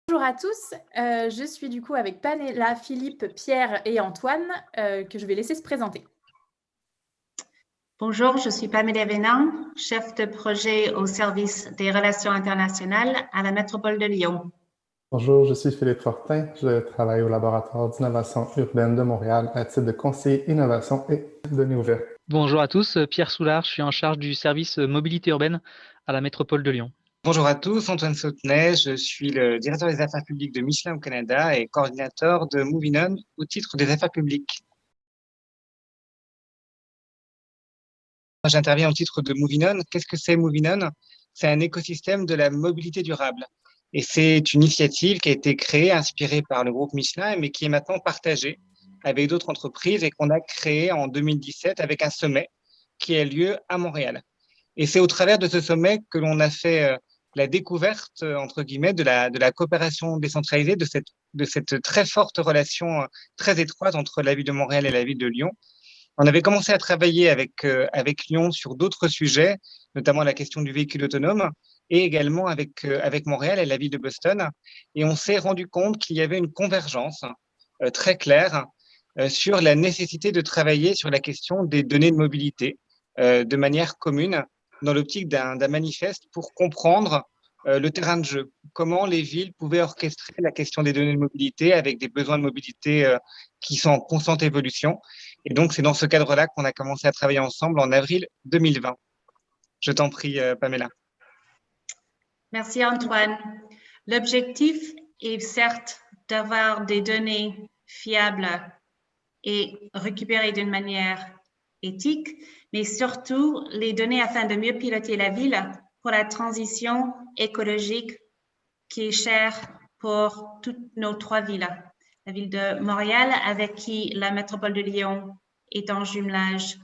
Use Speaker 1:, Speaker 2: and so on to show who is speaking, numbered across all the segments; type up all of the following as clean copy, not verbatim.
Speaker 1: Bonjour à tous, je suis du coup avec Panella, Philippe, Pierre et Antoine, que je vais laisser se présenter.
Speaker 2: Bonjour, je suis Pamela Vénin, chef de projet au service des relations internationales à la métropole de Lyon.
Speaker 3: Bonjour, je suis Philippe Fortin. Je travaille au laboratoire d'innovation urbaine de Montréal à titre de conseiller innovation et données ouvertes.
Speaker 4: Bonjour à tous, Pierre Soulard, je suis en charge du service mobilité urbaine à la métropole de Lyon.
Speaker 5: Bonjour à tous, Antoine Sautenay, je suis le directeur des affaires publiques de Michelin au Canada et coordinateur de Movinon au titre des affaires publiques. J'interviens au titre de Movinon. Qu'est-ce que c'est Movinon? C'est un écosystème de la mobilité durable. Et c'est une initiative qui a été créée, inspirée par le groupe Michelin, mais qui est maintenant partagée avec d'autres entreprises et qu'on a créée en 2017 avec un sommet qui a lieu à Montréal. Et c'est au travers de ce sommet que l'on a fait la découverte, entre guillemets, de la coopération décentralisée, de cette très forte relation très étroite entre la ville de Montréal et la ville de Lyon. On avait commencé à travailler avec Lyon sur d'autres sujets, notamment la question du véhicule autonome, et également avec Montréal et la ville de Boston. Et on s'est rendu compte qu'il y avait une convergence très claire sur la nécessité de travailler sur la question des données de mobilité de manière commune dans l'optique d'un manifeste pour comprendre le terrain de jeu, comment les villes pouvaient orchestrer la question des données de mobilité avec des besoins de mobilité qui sont en constante évolution. Et donc, c'est dans ce cadre-là qu'on a commencé à travailler ensemble en avril 2020. Je t'en prie, Pamela.
Speaker 2: Merci Antoine. L'objectif est certes d'avoir des données fiables et récupérées d'une manière éthique, mais surtout les données afin de mieux piloter la ville pour la transition écologique qui est chère pour toutes nos trois villes. La ville de Montréal, avec qui la métropole de Lyon est en jumelage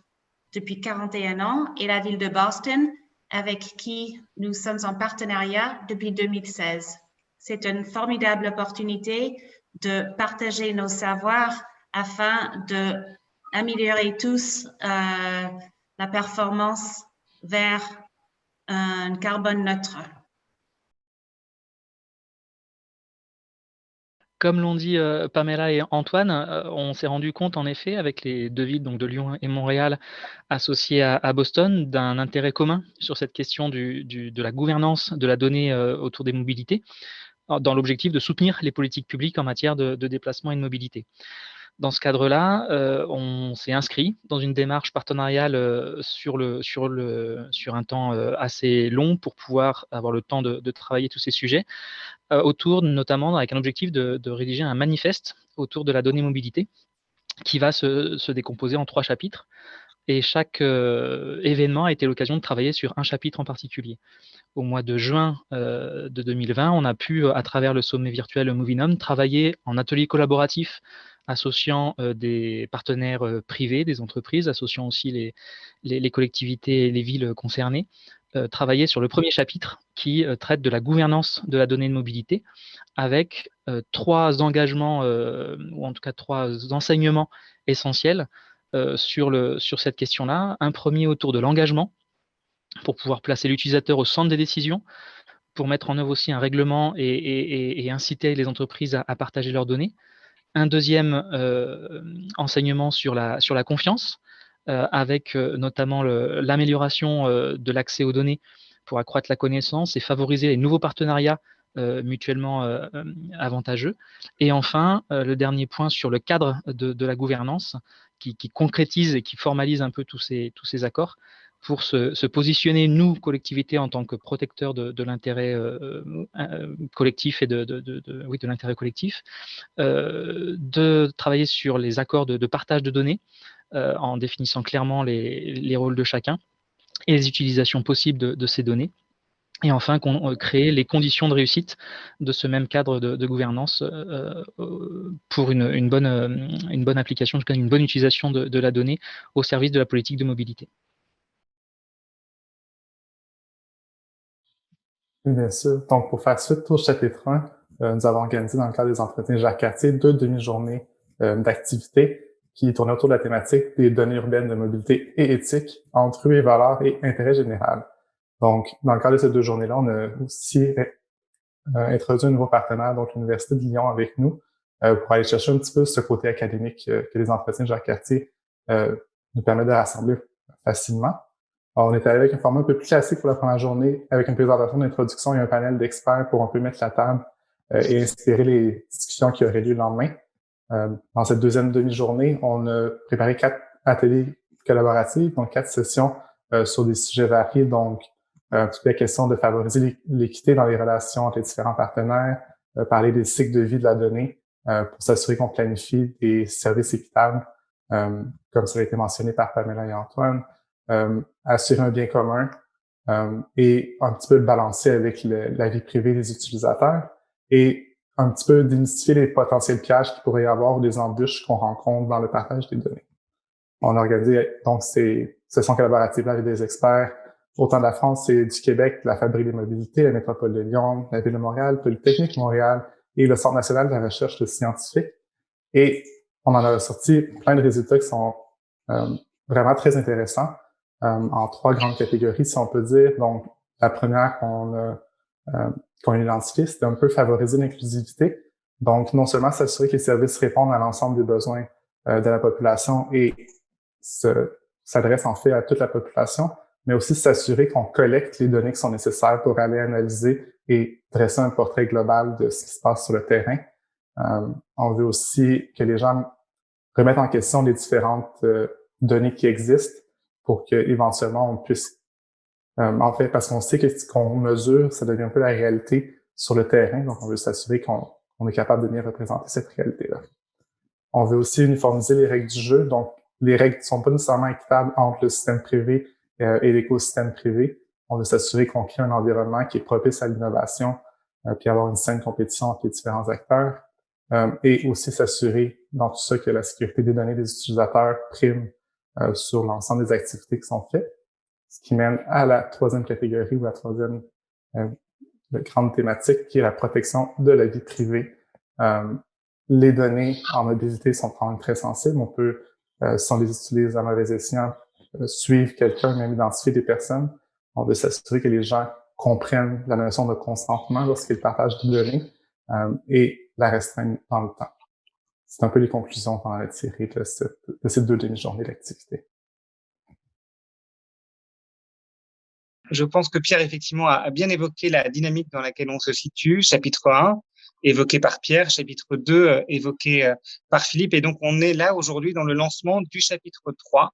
Speaker 2: depuis 41 ans, et la ville de Boston, avec qui nous sommes en partenariat depuis 2016. C'est une formidable opportunité de partager nos savoirs afin d'améliorer tous la performance vers un carbone neutre.
Speaker 4: Comme l'ont dit Pamela et Antoine, on s'est rendu compte en effet avec les deux villes, donc de Lyon et Montréal, associées à Boston, d'un intérêt commun sur cette question de la gouvernance de la donnée autour des mobilités, dans l'objectif de soutenir les politiques publiques en matière de déplacement et de mobilité. Dans ce cadre-là, on s'est inscrit dans une démarche partenariale sur un temps assez long pour pouvoir avoir le temps de travailler tous ces sujets, autour notamment avec un objectif de rédiger un manifeste autour de la donnée mobilité qui va se décomposer en 3 chapitres. Et chaque événement a été l'occasion de travailler sur un chapitre en particulier. Au mois de juin de 2020, on a pu, à travers le sommet virtuel Movinum, travailler en atelier collaboratif associant des partenaires privés, des entreprises, associant aussi les collectivités et les villes concernées, travailler sur le premier chapitre qui traite de la gouvernance de la donnée de mobilité avec 3 engagements, ou en tout cas 3 enseignements essentiels sur cette question-là. Un premier autour de l'engagement, pour pouvoir placer l'utilisateur au centre des décisions, pour mettre en œuvre aussi un règlement et inciter les entreprises à partager leurs données. Un deuxième enseignement sur la confiance, avec notamment l'amélioration de l'accès aux données pour accroître la connaissance et favoriser les nouveaux partenariats mutuellement avantageux. Et enfin, le dernier point sur le cadre de la gouvernance qui concrétise et qui formalise un peu tous ces accords pour se positionner, nous, collectivités, en tant que protecteurs de l'intérêt collectif et de l'intérêt collectif, de travailler sur les accords de partage de données en définissant clairement les rôles de chacun et les utilisations possibles de ces données. Et enfin, créer les conditions de réussite de ce même cadre de gouvernance pour une bonne application, en tout cas une bonne utilisation de la donnée au service de la politique de mobilité.
Speaker 3: Oui, bien sûr. Donc, pour faire suite au chapitre 1, nous avons organisé dans le cadre des entretiens Jacques Cartier 2 demi-journées d'activités qui tournaient autour de la thématique des données urbaines de mobilité et éthique entre eux et valeurs et intérêt général. Donc, dans le cadre de ces 2 journées-là, on a aussi introduit un nouveau partenaire, donc l'Université de Lyon avec nous, pour aller chercher un petit peu ce côté académique que les entretiens de Jacques-Cartier nous permettent de rassembler facilement. Alors, on est allé avec un format un peu plus classique pour la première journée, avec une présentation d'introduction et un panel d'experts pour un peu mettre la table et inspirer les discussions qui auraient lieu le lendemain. Dans cette deuxième demi-journée, on a préparé 4 ateliers collaboratifs, donc 4 sessions sur des sujets variés, donc toute la question de favoriser l'équité dans les relations entre les différents partenaires, parler des cycles de vie de la donnée pour s'assurer qu'on planifie des services équitables, comme ça a été mentionné par Pamela et Antoine, assurer un bien commun et un petit peu le balancer avec la vie privée des utilisateurs et un petit peu démystifier les potentiels pièges qu'il pourrait y avoir ou des embûches qu'on rencontre dans le partage des données. On a organisé donc ces sessions collaboratives-là avec des experts autant de la France et du Québec, la Fabrique des mobilités, la Métropole de Lyon, la Ville de Montréal, Polytechnique Montréal et le Centre national de la recherche scientifique. Et on en a ressorti plein de résultats qui sont vraiment très intéressants en 3 grandes catégories, si on peut dire. Donc, la première qu'on a identifiée, c'était un peu favoriser l'inclusivité. Donc, non seulement s'assurer que les services répondent à l'ensemble des besoins de la population et s'adressent en fait à toute la population, mais aussi s'assurer qu'on collecte les données qui sont nécessaires pour aller analyser et dresser un portrait global de ce qui se passe sur le terrain. On veut aussi que les gens remettent en question les différentes données qui existent pour qu'éventuellement on puisse, en fait, parce qu'on sait que ce qu'on mesure, ça devient un peu la réalité sur le terrain, donc on veut s'assurer qu'on est capable de bien représenter cette réalité-là. On veut aussi uniformiser les règles du jeu, donc les règles ne sont pas nécessairement équitables entre le système privé et l'écosystème privé. On veut s'assurer qu'on crée un environnement qui est propice à l'innovation, puis avoir une saine compétition entre les différents acteurs, et aussi s'assurer dans tout ça que la sécurité des données des utilisateurs prime sur l'ensemble des activités qui sont faites, ce qui mène à la 3e catégorie ou la 3e grande thématique, qui est la protection de la vie privée. Les données en mobilité sont quand même très sensibles. On peut, si on les utilise à mauvais escient, suivre quelqu'un, même identifier des personnes. On veut s'assurer que les gens comprennent la notion de consentement lorsqu'ils partagent des données et la restreignent dans le temps. C'est un peu les conclusions qu'on a tirées de ces 2 demi-journées d'activité.
Speaker 5: Je pense que Pierre, effectivement, a bien évoqué la dynamique dans laquelle on se situe. Chapitre 1, évoqué par Pierre. Chapitre 2, évoqué par Philippe. Et donc, on est là aujourd'hui dans le lancement du chapitre 3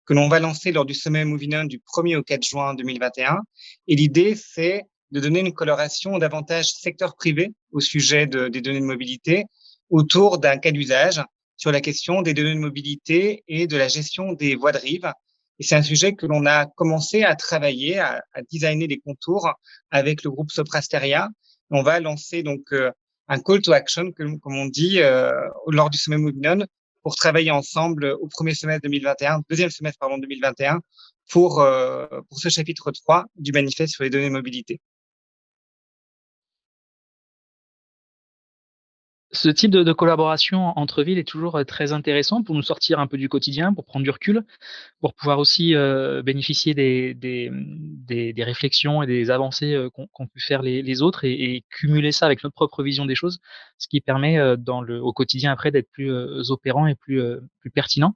Speaker 5: que l'on va lancer lors du sommet Moving On du 1er au 4 juin 2021. Et l'idée, c'est de donner une coloration davantage secteur privé au sujet des données de mobilité autour d'un cas d'usage sur la question des données de mobilité et de la gestion des voies de rive. Et c'est un sujet que l'on a commencé à travailler, à designer les contours avec le groupe Soprasteria. On va lancer donc un call to action, comme on dit, lors du sommet Moving On, pour travailler ensemble au deuxième semestre 2021, pour ce chapitre 3 du manifeste sur les données de mobilité.
Speaker 4: Ce type de collaboration entre villes est toujours très intéressant pour nous sortir un peu du quotidien, pour prendre du recul, pour pouvoir aussi bénéficier des réflexions et des avancées qu'ont pu faire les autres et cumuler ça avec notre propre vision des choses, ce qui permet au quotidien après d'être plus opérant et plus pertinent.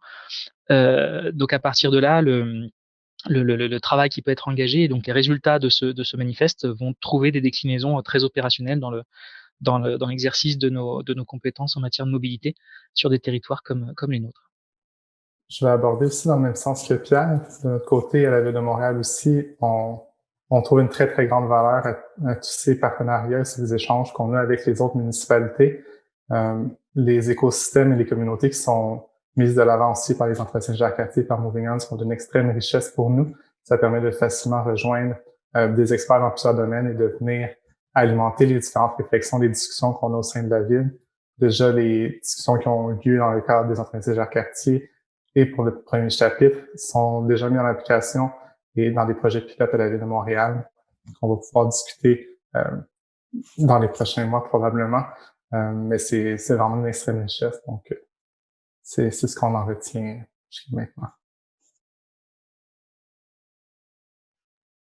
Speaker 4: Donc à partir de là, le travail qui peut être engagé et donc les résultats de ce manifeste vont trouver des déclinaisons très opérationnelles dans l'exercice de nos compétences en matière de mobilité sur des territoires comme les nôtres.
Speaker 3: Je vais aborder aussi dans le même sens que Pierre. De notre côté, à la Ville de Montréal aussi, on trouve une très, très grande valeur à tous ces partenariats, ces échanges qu'on a avec les autres municipalités. Les écosystèmes et les communautés qui sont mises de l'avant aussi par les entretiens Jacques-Cartier et par Moving On sont d'une extrême richesse pour nous. Ça permet de facilement rejoindre des experts dans plusieurs domaines et de venir alimenter les différentes réflexions, les discussions qu'on a au sein de la ville. Déjà, les discussions qui ont eu lieu dans le cadre des entretiens Jacques-Cartier et pour le premier chapitre sont déjà mis en application et dans des projets pilotes à la Ville de Montréal qu'on va pouvoir discuter dans les prochains mois probablement. Mais c'est vraiment une extrême richesse, donc c'est ce qu'on en retient jusqu'à maintenant.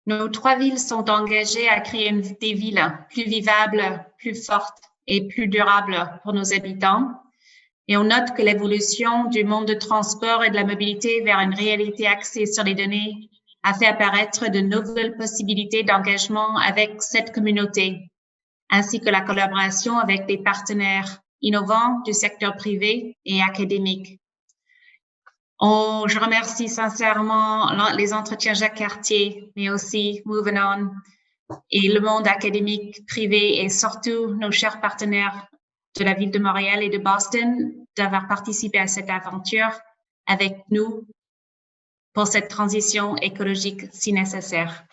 Speaker 2: Nos 3 villes sont engagées à créer des villes plus vivables, plus fortes et plus durables pour nos habitants. Et on note que l'évolution du monde de transport et de la mobilité vers une réalité axée sur les données a fait apparaître de nouvelles possibilités d'engagement avec cette communauté, ainsi que la collaboration avec des partenaires innovants du secteur privé et académique. Je remercie sincèrement les entretiens Jacques Cartier, mais aussi Moving On et le monde académique privé et surtout nos chers partenaires de la ville de Montréal et de Boston d'avoir participé à cette aventure avec nous pour cette transition écologique si nécessaire.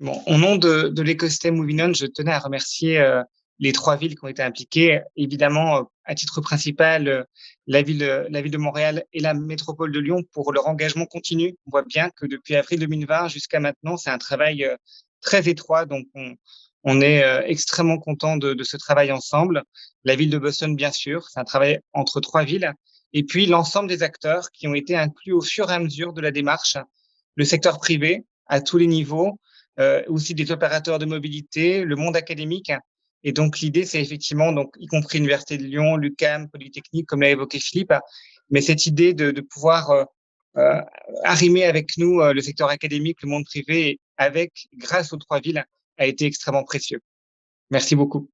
Speaker 5: Bon, au nom de l'écosystème Moving On, je tenais à remercier les 3 villes qui ont été impliquées. Évidemment, à titre principal, la ville de Montréal et la métropole de Lyon pour leur engagement continu. On voit bien que depuis avril 2020 jusqu'à maintenant, c'est un travail très étroit. Donc, on est extrêmement content de ce travail ensemble. La ville de Boston, bien sûr, c'est un travail entre 3 villes. Et puis, l'ensemble des acteurs qui ont été inclus au fur et à mesure de la démarche. Le secteur privé à tous les niveaux, aussi des opérateurs de mobilité, le monde académique. Et donc, l'idée, c'est effectivement, donc, y compris l'Université de Lyon, l'UQAM, Polytechnique, comme l'a évoqué Philippe, mais cette idée de pouvoir arrimer avec nous le secteur académique, le monde privé, grâce aux 3 villes, a été extrêmement précieux. Merci beaucoup.